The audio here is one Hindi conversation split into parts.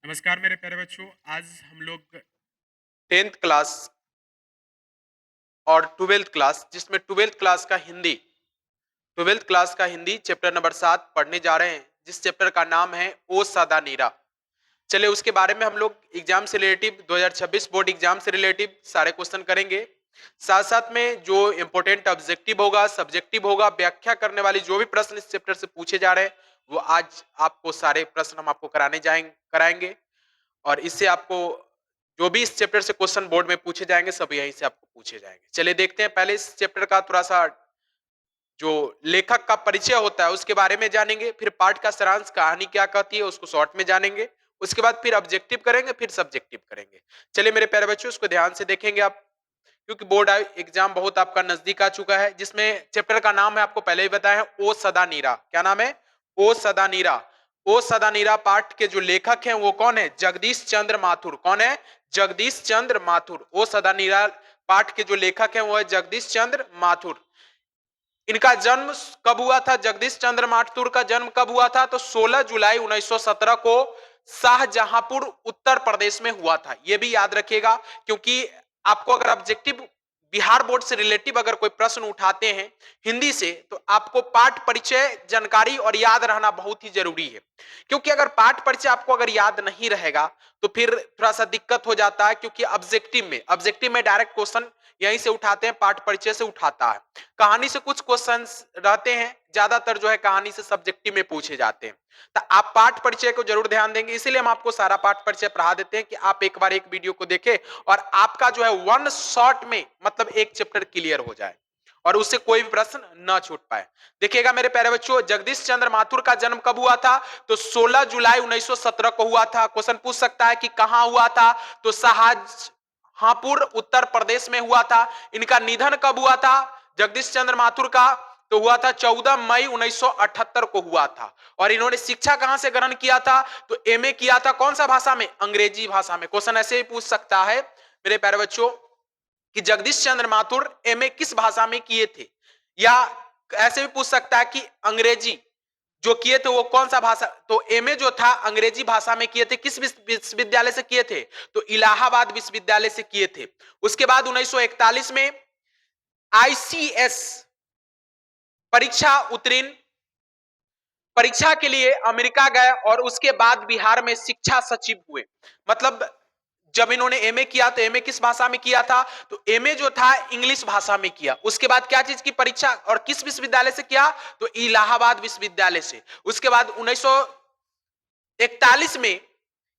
नमस्कार मेरे प्यारे बच्चों। आज हम लोग 10th क्लास और 12th क्लास जिसमें 12th क्लास का हिंदी चैप्टर नंबर 7 पढ़ने जा रहे हैं, जिस चैप्टर का नाम है ओ सदा नीरा। चलिए उसके बारे में हम लोग एग्जाम से रिलेटिव 2026 बोर्ड एग्जाम से रिलेटिव सारे क्वेश्चन करेंगे। साथ साथ में जो इंपॉर्टेंट ऑब्जेक्टिव होगा, सब्जेक्टिव होगा, व्याख्या करने वाली जो भी प्रश्न इस चैप्टर से पूछे जा रहे हैं वो आज आपको सारे प्रश्न हम आपको कराएंगे। और इससे आपको जो भी इस चैप्टर से क्वेश्चन बोर्ड में पूछे जाएंगे सब यहीं से आपको पूछे जाएंगे। चलिए देखते हैं, पहले इस चैप्टर का थोड़ा सा जो लेखक का परिचय होता है उसके बारे में जानेंगे, फिर पाठ का सारांश, कहानी क्या कहती है उसको शॉर्ट में जानेंगे, उसके बाद फिर ऑब्जेक्टिव करेंगे, फिर सब्जेक्टिव करेंगे। चलिए मेरे प्यारे बच्चों, इसको ध्यान से देखेंगे आप, क्योंकि बोर्ड एग्जाम बहुत आपका नजदीक आ चुका है। जिसमें चैप्टर का नाम है, आपको पहले ही बताया है, ओ सदा नीरा। क्या नाम है? ओ सदा नीरा। ओ सदा नीरा पाठ के जो लेखक हैं वो कौन है? जगदीश चंद्र माथुर। कौन है? जगदीश चंद्र माथुर। ओ सदा नीरा पाठ के जो लेखक हैं वो है जगदीश चंद्र माथुर। इनका जन्म कब हुआ था? जगदीश चंद्र माथुर का जन्म कब हुआ था? तो 16 जुलाई 1917 को शाहजहांपुर उत्तर प्रदेश में हुआ था। यह भी याद रखिएगा, क्योंकि आपको अगर ऑब्जेक्टिव बिहार बोर्ड से रिलेटिव अगर कोई प्रश्न उठाते हैं हिंदी से, तो आपको पाठ परिचय जानकारी और याद रहना बहुत ही जरूरी है। क्योंकि अगर पाठ परिचय आपको अगर याद नहीं रहेगा तो फिर थोड़ा सा दिक्कत हो जाता है, क्योंकि ऑब्जेक्टिव में डायरेक्ट क्वेश्चन यहीं से उठाते हैं, पाठ परिचय से उठाता है। कहानी से कुछ क्वेश्चंस रहते हैं, ज्यादातर जो है कहानी से सब्जेक्टिव में पूछे जाते हैं। तो आप पाठ परिचय को जरूर ध्यान देंगे, इसीलिए हम आपको सारा पाठ परिचय पढ़ा देते हैं कि आप एक बार एक वीडियो को देखें और आपका जो है वन शॉट में मतलब एक चैप्टर क्लियर हो जाए और उससे कोई भी प्रश्न न छूट पाए। देखिएगा मेरे प्यारे बच्चों, जगदीश चंद्र माथुर का जन्म कब हुआ था? तो 16 जुलाई 1917 को हुआ था। क्वेश्चन पूछ सकता है कि कहां हुआ था? तो शाहजहांपुर उत्तर प्रदेश में हुआ था। इनका निधन कब हुआ था जगदीश चंद्र माथुर का? तो हुआ था 14 मई 1978 को हुआ था। और इन्होंने शिक्षा कहां से ग्रहण किया था? तो एमए किया था। कौन सा भाषा में? अंग्रेजी भाषा में। क्वेश्चन ऐसे ही पूछ सकता है मेरे प्यारे बच्चों कि जगदीश चंद्र माथुर एमए किस भाषा में किए थे, या ऐसे भी पूछ सकता है कि अंग्रेजी जो किए थे वो कौन सा भाषा, तो एमए जो था अंग्रेजी भाषा में किए थे। किस विश्वविद्यालय से किए थे? तो इलाहाबाद विश्वविद्यालय से किए थे। उसके बाद 1941 में आईसीएस परीक्षा उत्तीर्ण, परीक्षा के लिए अमेरिका गए और उसके बाद बिहार में शिक्षा सचिव हुए। मतलब जब इन्होंने एमए किया तो एमए किस भाषा में किया था? तो एमए जो था इंग्लिश भाषा में किया। उसके बाद क्या चीज की परीक्षा और किस विश्वविद्यालय से किया? तो इलाहाबाद विश्वविद्यालय से। उसके बाद 1941 में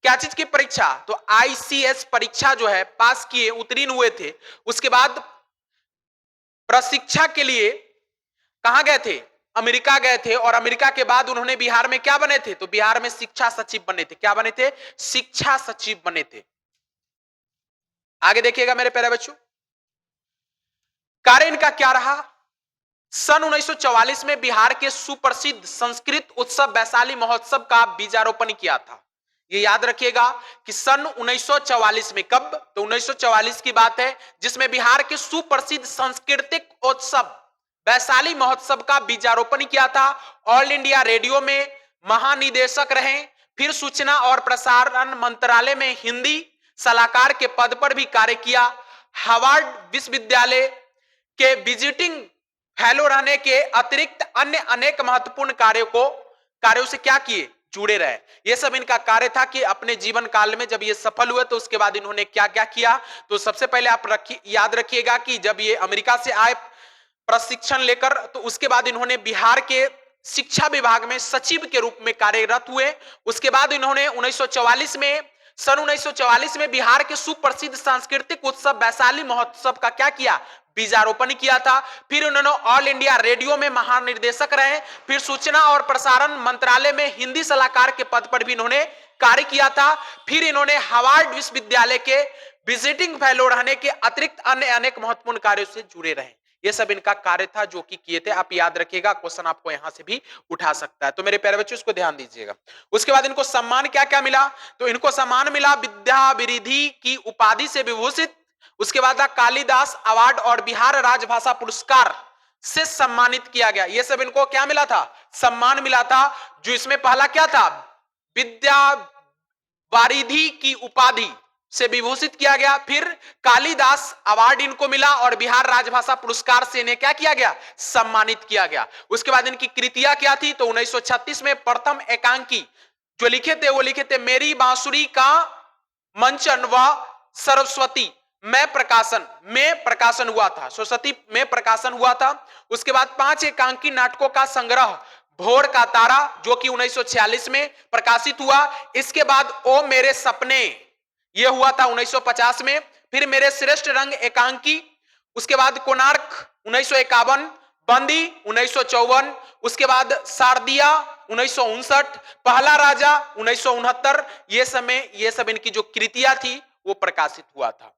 क्या चीज की परीक्षा? तो आईसीएस परीक्षा जो है पास किए, उत्तीर्ण हुए थे। उसके बाद प्रशिक्षा के लिए कहां गए थे? अमेरिका गए थे। और अमेरिका के बाद उन्होंने बिहार में क्या बने थे? तो बिहार में शिक्षा सचिव बने थे। क्या बने थे? शिक्षा सचिव बने थे। आगे देखिएगा मेरे प्यारे बच्चों, कार्य इनका क्या रहा? सन 1944 में बिहार के सुप्रसिद्ध संस्कृत उत्सव वैशाली महोत्सव का बीजारोपण किया था। ये याद रखिएगा कि सन 1944 में, कब? तो 1944 की बात है, जिसमें बिहार के सुप्रसिद्ध सांस्कृतिक उत्सव वैशाली महोत्सव का बीजारोपण किया था। ऑल इंडिया रेडियो में महानिदेशक रहे, फिर सूचना और प्रसारण मंत्रालय में हिंदी सलाहकार के पद पर भी कार्य किया। हार्वर्ड विश्वविद्यालय के विजिटिंग फेलो रहने के अतिरिक्त अन्य अनेक महत्वपूर्ण कार्यों से क्या किए? जुड़े रहे। ये सब इनका कार्य था कि अपने जीवन काल में जब ये सफल हुए तो उसके बाद इन्होंने क्या क्या किया। तो सबसे पहले आप याद रखिएगा कि जब ये अमेरिका से आए प्रशिक्षण लेकर, तो उसके बाद इन्होंने बिहार के शिक्षा विभाग में सचिव के रूप में कार्यरत हुए। उसके बाद इन्होंने 1944 में, सन 1944 में बिहार के सुप्रसिद्ध सांस्कृतिक उत्सव वैशाली महोत्सव का क्या किया? बीजारोपण किया था। फिर उन्होंने ऑल इंडिया रेडियो में महानिर्देशक रहे, फिर सूचना और प्रसारण मंत्रालय में हिंदी सलाहकार के पद पर भी इन्होंने कार्य किया था। फिर इन्होंने हार्वर्ड विश्वविद्यालय के विजिटिंग फेलो रहने के अतिरिक्त अन्य अनेक महत्वपूर्ण कार्यों से जुड़े रहे। ये सब इनका कार्य था जो कि किए थे। आप याद रखिएगा, क्वेश्चन आपको यहां से भी उठा सकता है। तो मेरे प्यारे बच्चों इसको ध्यान दीजिएगा। उसके बाद इनको सम्मान क्या क्या मिला? तो इनको सम्मान मिला विद्या विरिधि की उपाधि से विभूषित। उसके बाद कालिदास अवार्ड और बिहार राजभाषा पुरस्कार से सम्मानित किया गया। ये सब इनको क्या मिला था? सम्मान मिला था। जो इसमें पहला क्या था? विद्या वारिधि की उपाधि से विभूषित किया गया। फिर कालिदास अवार्ड इनको मिला और बिहार राजभाषा पुरस्कार से इन्हें क्या किया गया, सम्मानित किया गया। उसके बाद इनकी कृतियां क्या थी, तो 1936 में प्रथम एकांकी जो लिखे थे वो लिखे थे मेरी बांसुरी का मंचन व सरस्वती में प्रकाशन हुआ था, सरस्वती में प्रकाशन हुआ था। उसके बाद 5 एकांकी नाटकों का संग्रह भोर का तारा जो कि 1946 में प्रकाशित हुआ। इसके बाद ओ मेरे सपने यह हुआ था 1950 में। फिर मेरे श्रेष्ठ रंग एकांकी, उसके बाद कोणार्क 1951, बंदी 1954, उसके बाद शारदिया 1959, पहला राजा 1969। ये सब इनकी जो कृतियां थी वो प्रकाशित हुआ था।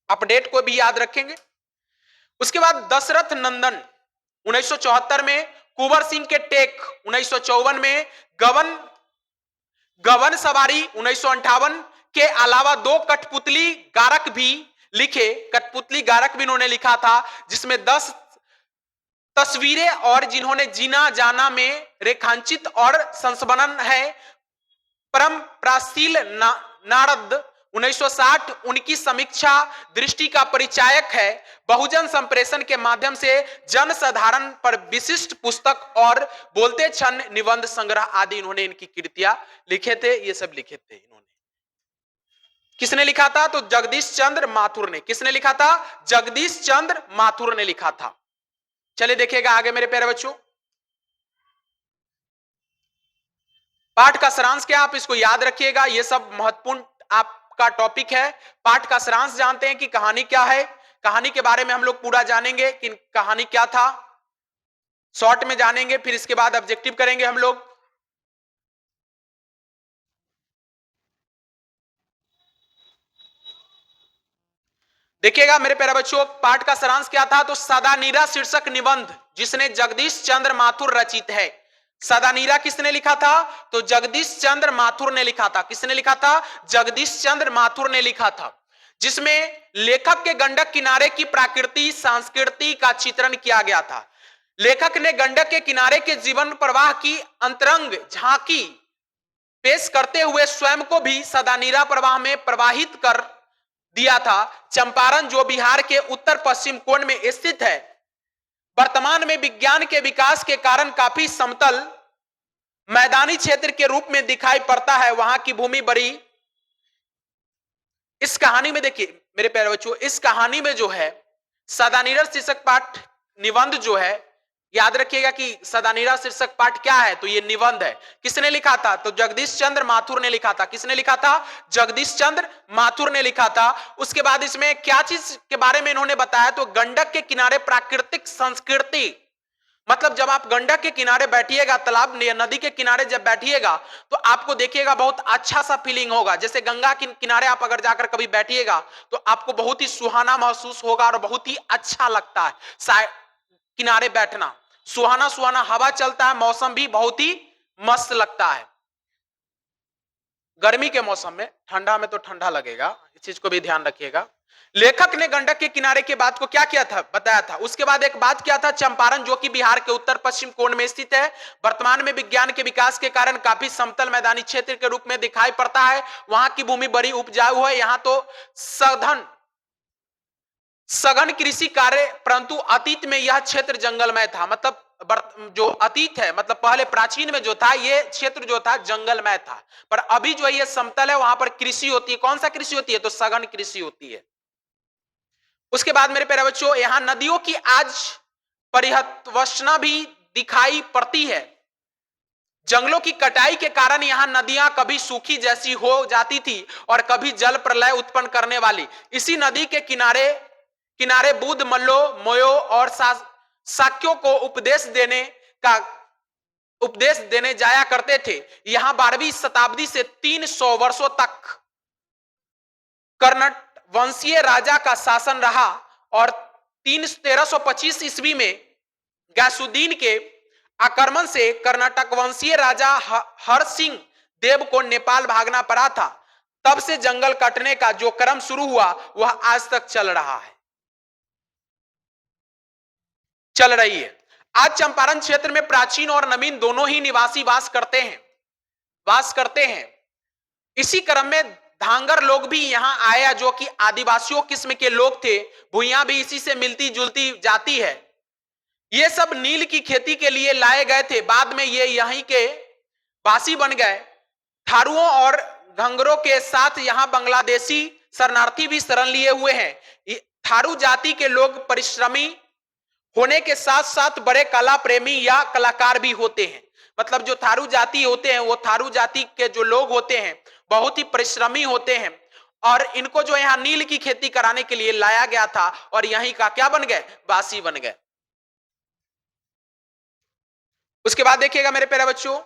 अपडेट को भी याद रखेंगे। उसके बाद दशरथ नंदन 1974 में, कुंवर सिंह के टेक 1954 में, गवन सवारी 1958 के अलावा 2 कठपुतली गारक भी लिखे। कठपुतली गारक भी इन्होंने लिखा था जिसमें 10 तस्वीरें और जिन्होंने जीना जाना में रेखांकित और संस्मरण है। परम प्राचीन नारद 1960 उनकी समीक्षा दृष्टि का परिचायक है। बहुजन संप्रेषण के माध्यम से जन साधारण पर विशिष्ट पुस्तक और बोलते क्षण निबंध संग्रह आदि इन्होंने इनकी कृतियां लिखे थे। ये सब लिखे थे इन्होंने। किसने लिखा था, तो जगदीश चंद्र माथुर ने। किसने लिखा था, जगदीश चंद्र माथुर ने लिखा था। चलिए देखिएगा आगे मेरे प्यारे बच्चों, पाठ का सारांश क्या, आप इसको याद रखिएगा। ये सब महत्वपूर्ण आपका टॉपिक है। पाठ का सारांश जानते हैं कि कहानी क्या है। कहानी के बारे में हम लोग पूरा जानेंगे कि कहानी क्या था, शॉर्ट में जानेंगे। फिर इसके बाद ऑब्जेक्टिव करेंगे हम लोग। देखिएगा मेरे प्यारे बच्चों, पाठ का सारांश क्या था, तो सदानीरा शीर्षक निबंध जिसने जगदीश चंद्र माथुर रचित है। सदानीरा किसने लिखा था, तो जगदीश चंद्र माथुर ने लिखा था। किसने लिखा था, जगदीश चंद्र माथुर ने लिखा था। जिसमें लेखक के गंडक किनारे की प्रकृति संस्कृति का चित्रण किया गया था। लेखक ने गंडक के किनारे के जीवन प्रवाह की अंतरंग झांकी पेश करते हुए स्वयं को भी सदानीरा प्रवाह में प्रवाहित कर दिया था। चंपारण जो बिहार के उत्तर पश्चिम कोण में स्थित है, वर्तमान में विज्ञान के विकास के कारण काफी समतल मैदानी क्षेत्र के रूप में दिखाई पड़ता है। वहां की भूमि बड़ी, इस कहानी में देखिए मेरे प्यारे बच्चों, इस कहानी में जो है सदानीरा शीर्षक पाठ निबंध जो है, याद रखिएगा कि सदानीरा शीर्षक पाठ क्या है, तो ये निबंध है। किसने लिखा था, तो जगदीश चंद्र माथुर ने लिखा था। किसने लिखा था, जगदीश चंद्र माथुर ने लिखा था। उसके बाद इसमें क्या चीज के बारे में इन्होंने बताया, तो गंडक के किनारे प्राकृतिक संस्कृति, मतलब जब आप गंडक के किनारे बैठिएगा, तालाब या नदी के किनारे जब बैठिएगा तो आपको देखिएगा बहुत अच्छा सा फीलिंग होगा। जैसे गंगा के किनारे आप अगर जाकर कभी बैठिएगा तो आपको बहुत ही सुहाना महसूस होगा और बहुत ही अच्छा लगता है किनारे बैठना। सुहाना सुहाना हवा चलता है, मौसम भी बहुत ही मस्त लगता है। गर्मी के मौसम में, ठंडा में तो ठंडा लगेगा, इस चीज को भी ध्यान रखिएगा। लेखक ने गंडक के किनारे के बात को क्या किया था, बताया था। उसके बाद एक बात क्या था, चंपारण जो कि बिहार के उत्तर पश्चिम कोण में स्थित है, वर्तमान में विज्ञान के विकास के कारण काफी समतल मैदानी क्षेत्र के रूप में दिखाई पड़ता है। वहां की भूमि बड़ी उपजाऊ है। यहाँ तो सघन कृषि कार्य, परंतु अतीत में यह क्षेत्र जंगलमय था। मतलब जो अतीत है, मतलब पहले प्राचीन में जो था ये क्षेत्र जो था जंगलमय था, पर अभी जो है ये समतल है। वहां पर कृषि होती है। कौन सा कृषि होती है, तो सघन कृषि होती है। उसके बाद मेरे प्यारे बच्चों, यहां नदियों की आज परिहवसना भी दिखाई पड़ती है। जंगलों की कटाई के कारण यहां नदियां कभी सूखी जैसी हो जाती थी और कभी जल प्रलय उत्पन्न करने वाली। इसी नदी के किनारे किनारे बुद्ध, मल्लो, मोयो और शाक्यों को उपदेश देने जाया करते थे। यहां 12वीं शताब्दी से 300 वर्षों तक कर्नाटक वंशीय राजा का शासन रहा और 1325 ईस्वी में गैसुद्दीन के आक्रमण से कर्नाटक वंशीय राजा हर सिंह देव को नेपाल भागना पड़ा था। तब से जंगल कटने का जो क्रम शुरू हुआ वह आज तक चल रही है। आज चंपारण क्षेत्र में प्राचीन और नवीन दोनों ही निवासी वास करते हैं। इसी क्रम में धांगर लोग भी यहां आए जो कि आदिवासियों किस्म के लोग थे। भुइयां भी इसी से मिलती जुलती जाती है। ये सब नील की खेती के लिए लाए गए थे। बाद में ये यहीं के वासी बन गए। थारुओं और घंगरों के साथ यहां बांग्लादेशी शरणार्थी भी शरण लिए हुए हैं। थारू जाति के लोग परिश्रमी होने के साथ साथ बड़े कला प्रेमी या कलाकार भी होते हैं। मतलब जो थारू जाति होते हैं, वो थारू जाति के जो लोग होते हैं बहुत ही परिश्रमी होते हैं। और इनको जो यहाँ नील की खेती कराने के लिए लाया गया था और यहीं का क्या बन गए, वासी बन गए। उसके बाद देखिएगा मेरे प्यारे बच्चों,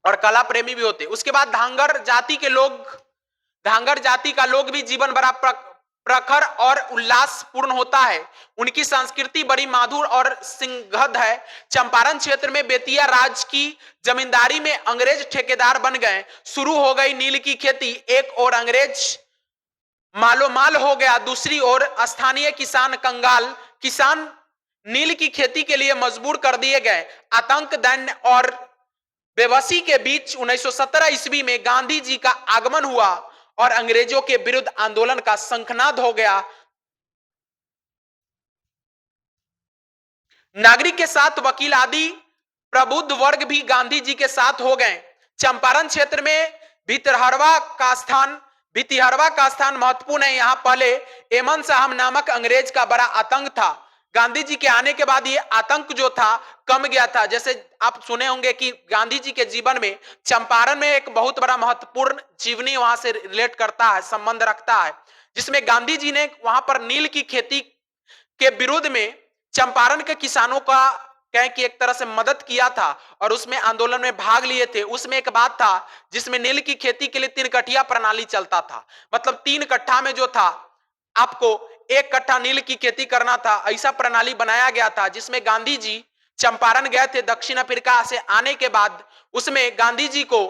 और कला प्रेमी भी होते। उसके बाद धांगर जाति का लोग भी जीवन बड़ा प्रखर और उल्लासपूर्ण होता है। उनकी संस्कृति बड़ी माधुर और सिंहद है। चंपारण क्षेत्र में बेतिया राज की जमींदारी में अंग्रेज ठेकेदार बन गए। शुरू हो गई नील की खेती। एक और अंग्रेज मालोमाल हो गया, दूसरी ओर स्थानीय किसान कंगाल किसान नील की खेती के लिए मजबूर कर दिए गए। आतंक, दैन्य और बेबसी के बीच 1917 ईस्वी में गांधी जी का आगमन हुआ और अंग्रेजों के विरुद्ध आंदोलन का शंखनाद हो गया। नागरिक के साथ वकील आदि प्रबुद्ध वर्ग भी गांधी जी के साथ हो गए। चंपारण क्षेत्र में भितहरवा का स्थान महत्वपूर्ण है। यहां पहले एमन साहब नामक अंग्रेज का बड़ा आतंक था। गांधी जी के आने के बाद ये आतंक जो था कम गया था। जैसे आप सुने होंगे कि गांधी जी के जीवन में चंपारण में एक बहुत बड़ा महत्वपूर्ण जीवनी वहां से रिलेट करता है, संबंध रखता है, जिसमें गांधी जी ने वहां पर नील की खेती के विरोध में चंपारण के किसानों का कहें कि एक तरह से मदद किया था और उसमें आंदोलन में भाग लिए थे। उसमें एक बात था जिसमें नील की खेती के लिए 3 कट्ठिया प्रणाली चलता था। मतलब 3 कट्ठा में जो था आपको 1 कट्ठा नील की खेती करना था। ऐसा प्रणाली बनाया गया था जिसमें गांधी जी चंपारण गए थे दक्षिण अफ्रीका से आने के बाद। उसमें गांधी जी को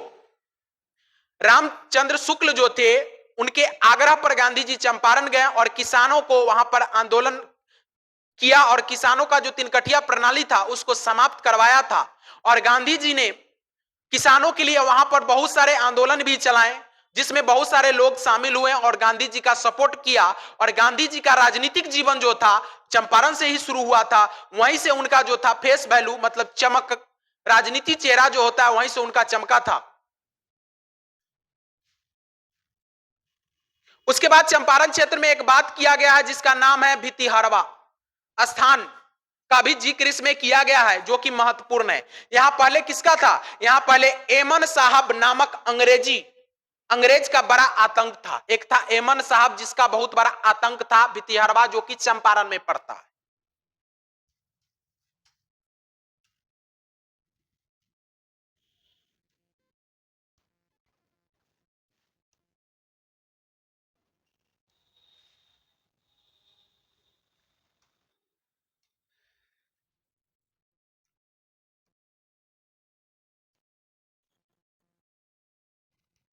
रामचंद्र शुक्ल जो थे उनके आग्रह पर गांधी जी चंपारण गए और किसानों को वहां पर आंदोलन किया और किसानों का जो 3 कट्ठिया प्रणाली था उसको समाप्त करवाया था। और गांधी जी ने किसानों के लिए वहां पर बहुत सारे आंदोलन भी चलाए जिसमें बहुत सारे लोग शामिल हुए और गांधी जी का सपोर्ट किया। और गांधी जी का राजनीतिक जीवन जो था चंपारण से ही शुरू हुआ था। वहीं से उनका जो था फेस वैल्यू मतलब चमक, राजनीति चेहरा जो होता है वहीं से उनका चमका था। उसके बाद चंपारण क्षेत्र में एक बात किया गया है जिसका नाम है भितिहरवा स्थान का भी जिक्र इसमें किया गया है जो कि महत्वपूर्ण है। यहां पहले किसका था, यहां पहले एमन साहब नामक अंग्रेज का बड़ा आतंक था। एक था एमन साहब जिसका बहुत बड़ा आतंक था भितिहरवा जो कि चंपारण में पड़ता है।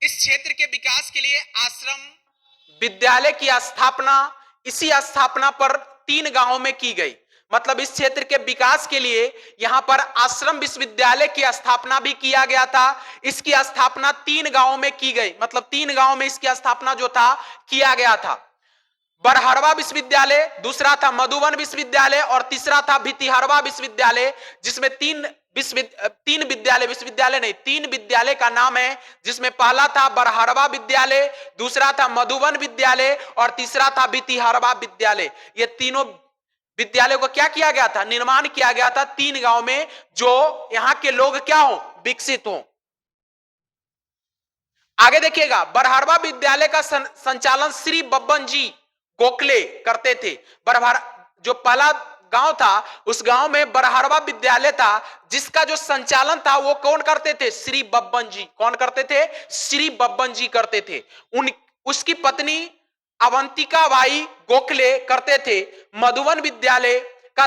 इस क्षेत्र के विकास के लिए आश्रम विद्यालय की स्थापना इसी स्थापना पर 3 गांवों में की गई। मतलब इस क्षेत्र के विकास के लिए यहां पर आश्रम विश्वविद्यालय की स्थापना भी किया गया था। इसकी स्थापना 3 गांवों में की गई। मतलब 3 गांवों में इसकी स्थापना जो था किया गया था। बरहरवा विश्वविद्यालय, दूसरा था मधुबन विश्वविद्यालय और तीसरा था भितिहरवा विश्वविद्यालय, जिसमें 3 विद्यालय का नाम है। जिसमें पहला था बरहरवा विद्यालय, दूसरा था मधुबन विद्यालय और तीसरा था भितिहरवा विद्यालय। ये तीनों विद्यालयों को क्या किया गया था, निर्माण किया गया था 3 गांव में, जो यहां के लोग क्या हो, विकसित हो। आगे देखिएगा, बरहरवा विद्यालय का संचालन श्री बब्बन जी गोखले करते थे। जो पहला गांव था उस गांव में बरहरवा विद्यालय था जिसका जो संचालन था वो कौन करते थे, श्री बब्बन जी। कौन करते थे, श्री बब्बन जी करते थे। उसकी पत्नी अवंतिका बाई गोखले करते थे। मधुबन विद्यालय का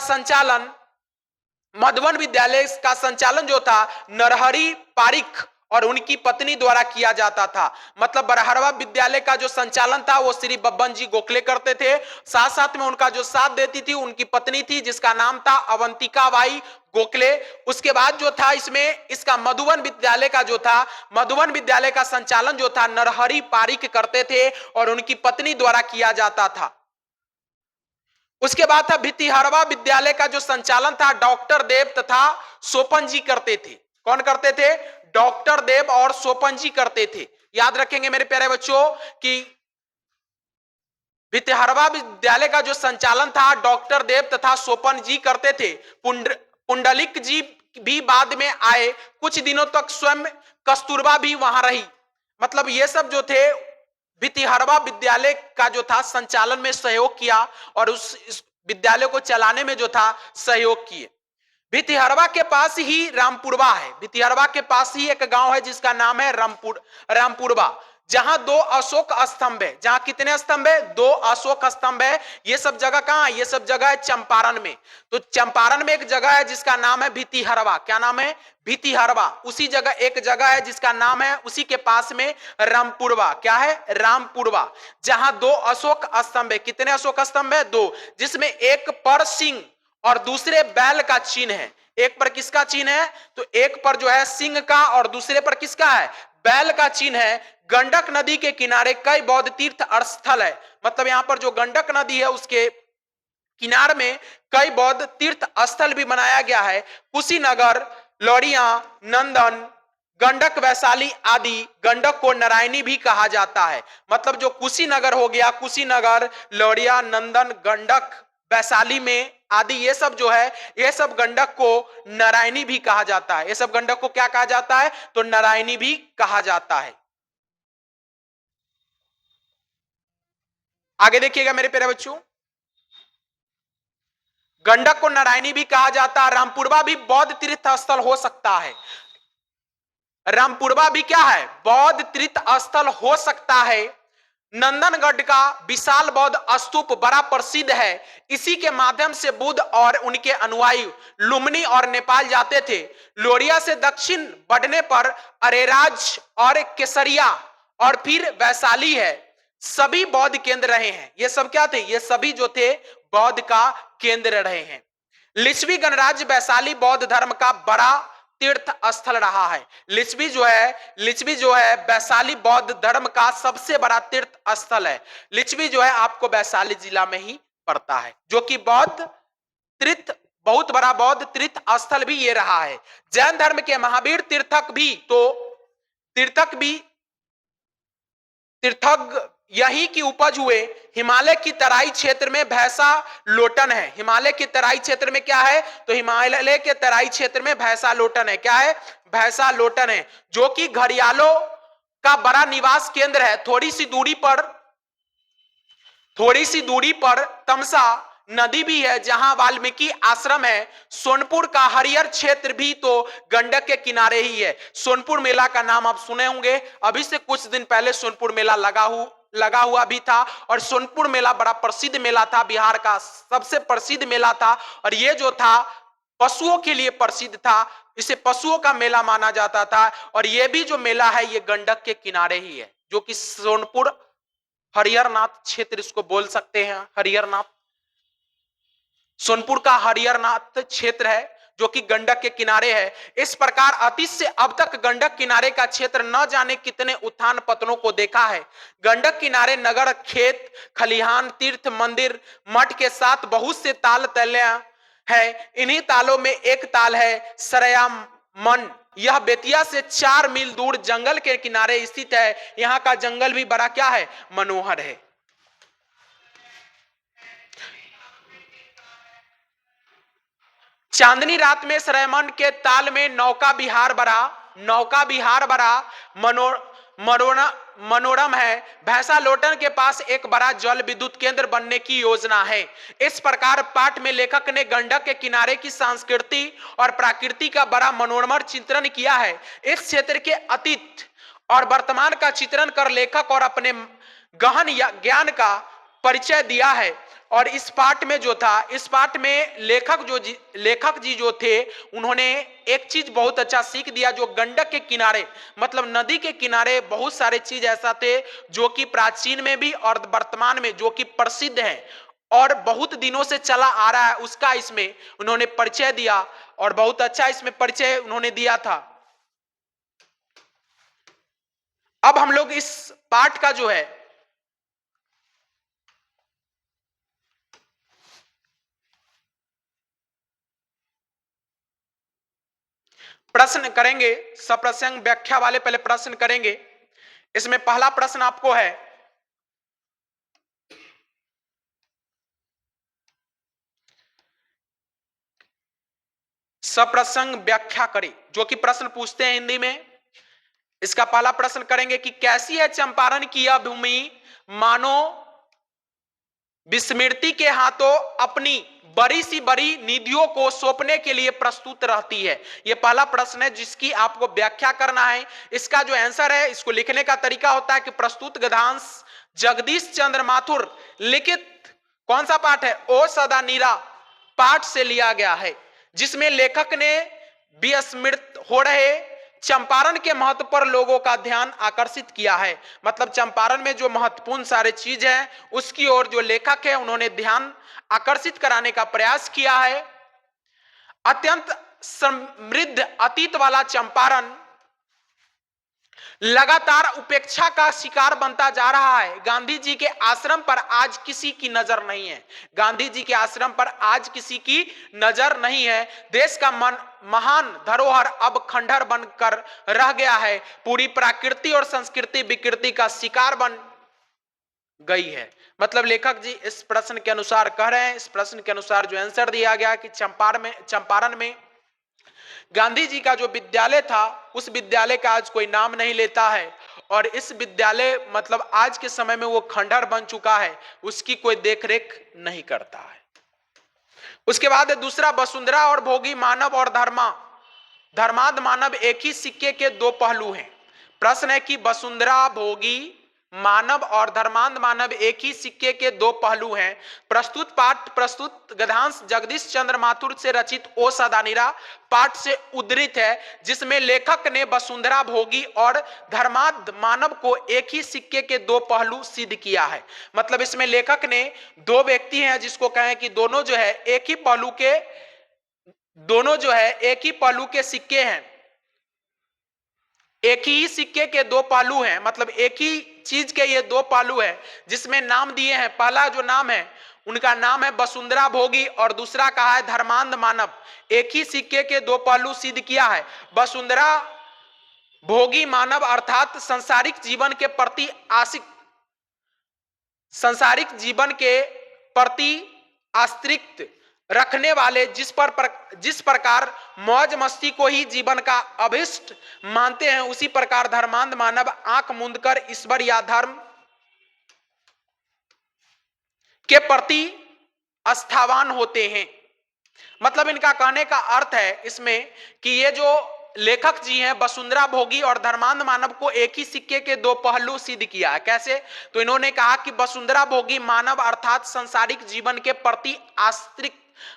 संचालन जो था नरहरि पारिख और उनकी पत्नी द्वारा किया जाता था। मतलब बरहरवा विद्यालय का जो संचालन था वो श्री बब्बन जी गोखले करते थे। साथ साथ में उनका जो साथ देती थी उनकी पत्नी थी जिसका नाम था अवंतिका बाई गोखले। उसके बाद जो था इसमें इसका मधुबन विद्यालय का जो था, मधुबन विद्यालय का संचालन जो था नरहरि पारिक करते थे और उनकी पत्नी द्वारा किया जाता था। उसके बाद था भितिहरवा विद्यालय का जो संचालन था डॉक्टर देव तथा सोपन जी करते थे। कौन करते थे? डॉक्टर देव और सोपन जी करते थे। याद रखेंगे मेरे प्यारे बच्चों कि भितिहरवा विद्यालय का जो संचालन था डॉक्टर देव तथा सोपन जी करते थे। पुंडलिक जी भी बाद में आए। कुछ दिनों तक स्वयं कस्तूरबा भी वहां रही। मतलब ये सब जो थे भितिहरवा विद्यालय का जो था संचालन में सहयोग किया और इस विद्यालय को चलाने में जो था सहयोग किए। भितिहरवा के पास ही रामपुरवा है। भितिहरवा के पास ही एक गांव है जिसका नाम है रामपुरवा, जहां 2 अशोक स्तंभ है। जहां कितने स्तंभ है? 2 अशोक स्तंभ है। ये सब जगह कहां है? ये सब जगह है चंपारण में। तो चंपारण में एक जगह है जिसका नाम है भितिहरवा। क्या नाम है? भितिहरवा। उसी जगह एक जगह है जिसका नाम है, उसी के पास में रामपुरवा। क्या है? रामपुरवा, जहां 2 अशोक स्तंभ है। कितने अशोक स्तंभ है? 2, जिसमें एक पर सिंह और दूसरे बैल का चिन्ह है। एक पर किसका चिन्ह है? तो एक पर जो है सिंह का और दूसरे पर किसका है? बैल का चिन्ह है। गंडक नदी के किनारे कई बौद्ध तीर्थ स्थल है। मतलब यहां पर जो गंडक नदी है उसके किनारे में कई बौद्ध तीर्थ स्थल भी बनाया गया है। कुशीनगर, लौरिया, नंदन, गंडक, वैशाली आदि। गंडक को नारायणी भी कहा जाता है। मतलब जो कुशीनगर हो गया, कुशीनगर, लौरिया, नंदन, गंडक, वैशाली में आदि, ये सब जो है ये सब गंडक को नारायणी भी कहा जाता है। ये सब गंडक को क्या कहा जाता है? तो नारायणी भी कहा जाता है। आगे देखिएगा मेरे प्यारे बच्चों, गंडक को नारायणी भी कहा जाता है। रामपुरवा भी बौद्ध तीर्थ स्थल हो सकता है। रामपुरवा भी क्या है? बौद्ध तीर्थ स्थल हो सकता है। नंदनगढ़ का विशाल बौद्ध स्तूप बड़ा प्रसिद्ध है। इसी के माध्यम से बुद्ध और उनके अनुयायी लुम्बिनी और नेपाल जाते थे। लोरिया से दक्षिण बढ़ने पर अरेराज और केसरिया और फिर वैशाली है, सभी बौद्ध केंद्र रहे हैं। ये सब क्या थे? ये सभी जो थे बौद्ध का केंद्र रहे हैं। लिच्छवी गणराज्य वैशाली बौद्ध धर्म का बड़ा तीर्थ स्थल रहा है। लिच्छवी जो है वैशाली बौद्ध धर्म का सबसे बड़ा तीर्थ स्थल है। लिच्छवी जो है आपको वैशाली जिला में ही पड़ता है, जो कि बौद्ध तीर्थ, बहुत बड़ा बौद्ध तीर्थ स्थल भी ये रहा है। जैन धर्म के महावीर तीर्थक यही की उपज हुए। हिमालय की तराई क्षेत्र में भैंसा लोटन है। हिमालय की तराई क्षेत्र में क्या है? तो हिमालय के तराई क्षेत्र में भैंसा लोटन है। क्या है? भैंसा लोटन है, जो कि घड़ियालों का बड़ा निवास केंद्र है। थोड़ी सी दूरी पर तमसा नदी भी है जहां वाल्मीकि आश्रम है। सोनपुर का हरियर क्षेत्र भी तो गंडक के किनारे ही है। सोनपुर मेला का नाम आप सुने होंगे। अभी से कुछ दिन पहले सोनपुर मेला लगा हुआ भी था और सोनपुर मेला बड़ा प्रसिद्ध मेला था, बिहार का सबसे प्रसिद्ध मेला था। और ये जो था पशुओं के लिए प्रसिद्ध था, इसे पशुओं का मेला माना जाता था। और ये भी जो मेला है ये गंडक के किनारे ही है, जो कि सोनपुर हरिहरनाथ क्षेत्र इसको बोल सकते हैं। हरिहरनाथ, सोनपुर का हरिहरनाथ क्षेत्र है जो कि गंडक के किनारे है। इस प्रकार अतीत से अब तक गंडक किनारे का क्षेत्र न जाने कितने उत्थान पतनों को देखा है। गंडक किनारे नगर, खेत, खलिहान, तीर्थ, मंदिर, मठ के साथ बहुत से ताल तलियां है। इन्हीं तालों में एक ताल है सरयामन। यह बेतिया से 4 मील दूर जंगल के किनारे स्थित है। यहाँ का जंगल भी बड़ा क्या है? मनोहर है। चांदनी रात में सरयमन के ताल में नौका विहार बड़ा मनोरम है। भैंसा लोटन के पास एक बड़ा जल विद्युत केंद्र बनने की योजना है। इस प्रकार पाठ में लेखक ने गंडक के किनारे की संस्कृति और प्रकृति का बड़ा मनोरम चित्रण किया है। इस क्षेत्र के अतीत और वर्तमान का चित्रण कर लेखक और अपने गहन ज्ञान का परिचय दिया है। और इस पाठ में जो था, इस पाठ में लेखक जी जो थे, उन्होंने एक चीज बहुत अच्छा सीख दिया, जो गंडक के किनारे मतलब नदी के किनारे बहुत सारे चीज ऐसा थे जो कि प्राचीन में भी और वर्तमान में जो कि प्रसिद्ध है और बहुत दिनों से चला आ रहा है, उसका इसमें उन्होंने परिचय दिया और बहुत अच्छा इसमें परिचय उन्होंने दिया था। अब हम लोग इस पाठ का जो है प्रश्न करेंगे, सप्रसंग व्याख्या वाले पहले प्रश्न करेंगे। इसमें पहला प्रश्न आपको है, सप्रसंग व्याख्या करें, जो कि प्रश्न पूछते हैं हिंदी में। इसका पहला प्रश्न करेंगे कि कैसी है चंपारण की यह भूमि, मानो विस्मृति के हाथों अपनी बड़ी सी बड़ी निधियों को सौंपने के लिए प्रस्तुत रहती है। यह पहला प्रश्न है जिसकी आपको व्याख्या करना है। इसका जो आंसर है, इसको लिखने का तरीका होता है कि प्रस्तुत गद्यांश जगदीश चंद्र माथुर लिखित कौन सा पाठ है, ओ सदा नीरा पाठ से लिया गया है, जिसमें लेखक ने विस्मृत हो रहे चंपारण के महत्व पर लोगों का ध्यान आकर्षित किया है। मतलब चंपारण में जो महत्वपूर्ण सारे चीज है उसकी ओर जो लेखक है उन्होंने ध्यान आकर्षित कराने का प्रयास किया है। अत्यंत समृद्ध अतीत वाला चंपारण लगातार उपेक्षा का शिकार बनता जा रहा है। गांधी जी के आश्रम पर आज किसी की नजर नहीं है, गांधी जी के आश्रम पर आज किसी की नजर नहीं है। देश का महान धरोहर अब खंडहर बनकर रह गया है। पूरी प्रकृति और संस्कृति विकृति का शिकार बन गई है। मतलब लेखक जी इस प्रश्न के अनुसार कह रहे हैं, इस प्रश्न के अनुसार जो आंसर दिया गया कि चंपारण में गांधी जी का जो विद्यालय था उस विद्यालय का आज कोई नाम नहीं लेता है और इस विद्यालय मतलब आज के समय में वो खंडहर बन चुका है, उसकी कोई देखरेख नहीं करता है। उसके बाद दूसरा, वसुंधरा और भोगी मानव और धर्माद मानव एक ही सिक्के के दो पहलू हैं। प्रश्न है कि वसुंधरा भोगी मानव और धर्मांध मानव एक ही सिक्के के दो पहलू हैं। प्रस्तुत गद्यांश जगदीश चंद्र माथुर से रचित ओ सदानीरा पाठ से उद्धृत है, जिसमें लेखक ने वसुंधरा भोगी और धर्मांध मानव को एक ही सिक्के के दो पहलू सिद्ध किया है। मतलब इसमें लेखक ने दो व्यक्ति हैं जिसको कहें कि दोनों जो है एक ही पहलू के सिक्के हैं, एक ही सिक्के के दो पहलू हैं। मतलब एक ही चीज के ये दो पहलू हैं, जिसमें नाम दिए हैं। पहला जो नाम है उनका नाम है वसुंधरा भोगी और दूसरा कहा है धर्मांध मानव। एक ही सिक्के के दो पहलू सिद्ध किया है। वसुंधरा भोगी मानव अर्थात संसारिक जीवन के प्रति आस्तिक रखने वाले, जिस प्रकार मौज मस्ती को ही जीवन का अभिष्ट मानते हैं, उसी प्रकार धर्मांध मानव आंख मूंदकर ईश्वर या धर्म के प्रति आस्थावान होते हैं। मतलब इनका कहने का अर्थ है इसमें कि ये जो लेखक जी हैं वसुंधरा भोगी और धर्मांध मानव को एक ही सिक्के के दो पहलू सिद्ध किया है। कैसे? तो इन्होंने कहा कि वसुंधरा भोगी मानव अर्थात सांसारिक जीवन के प्रति आस्तिक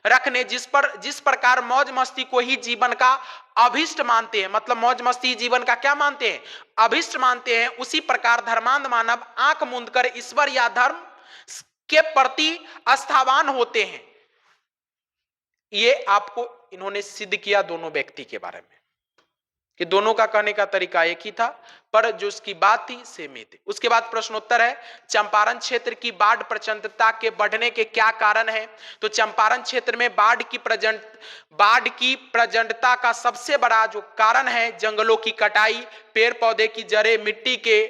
रखने, जिस प्रकार मौज मस्ती को ही जीवन का अभिष्ट मानते हैं, मतलब मौज मस्ती जीवन का क्या मानते हैं, अभिष्ट मानते हैं, उसी प्रकार धर्मांध मानव आंख मूंदकर ईश्वर या धर्म के प्रति आस्थावान होते हैं। ये आपको इन्होंने सिद्ध किया दोनों व्यक्ति के बारे में कि दोनों का कहने का तरीका एक ही था, पर जो उसकी बात थी सेम ही थी। उसके बाद प्रश्नोत्तर है, चंपारण क्षेत्र की बाढ़ प्रचंडता के बढ़ने के क्या कारण है? तो चंपारण क्षेत्र में बाढ़ की प्रचंडता का सबसे बड़ा जो कारण है जंगलों की कटाई। पेड़ पौधे की जड़ें मिट्टी के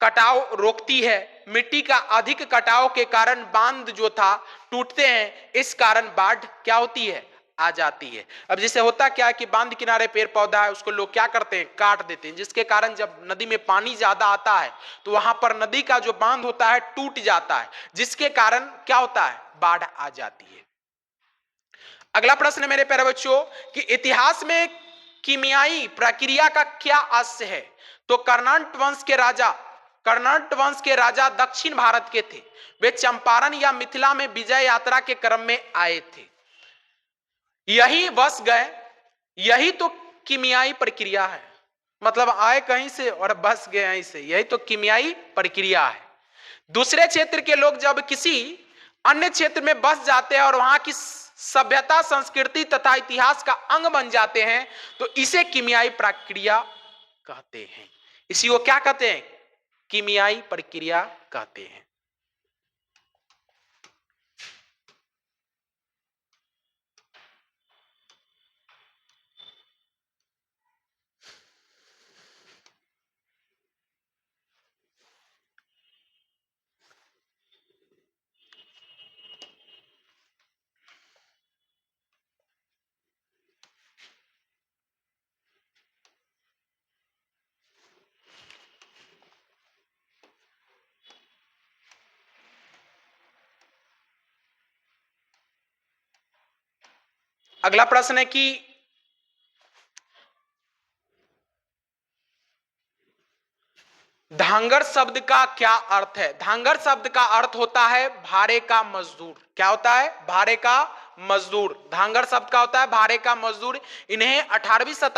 कटाव रोकती है। मिट्टी का अधिक कटाव के कारण बांध जो था टूटते हैं, इस कारण बाढ़ क्या होती है, आ जाती है। अब जैसे होता क्या है कि बांध किनारे पेड़ पौधा है, उसको लोग क्या करते हैं, काट देते हैं, जिसके कारण जब नदी में पानी ज्यादा आता है तो वहां पर नदी का जो बांध होता है टूट जाता है, जिसके कारण क्या होता है, बाढ़ आ जाती है। अगला प्रश्न मेरे प्यारे बच्चों कि इतिहास में कीमियाई प्रक्रिया का क्या अस्य है? तो कर्नाट वंश के राजा कर्नाट वंश के राजा दक्षिण भारत के थे। वे चंपारण या मिथिला में विजय यात्रा के क्रम में आए थे, यही बस गए। यही तो कीमियाई प्रक्रिया है, मतलब आए कहीं से और बस गए यहीं से, यही तो कीमियाई प्रक्रिया है। दूसरे क्षेत्र के लोग जब किसी अन्य क्षेत्र में बस जाते हैं और वहां की सभ्यता, संस्कृति तथा इतिहास का अंग बन जाते हैं, तो इसे कीमियाई प्रक्रिया कहते हैं। इसी को क्या कहते हैं? कीमियाई प्रक्रिया कहते हैं। अगला प्रश्न है कि धांगर शब्द का क्या अर्थ है? धांगर शब्द का अर्थ होता है भारे का मजदूर। क्या होता है? भारे का मजदूर। धांगर शब्द का होता है भारे का मजदूर। इन्हें 18वीं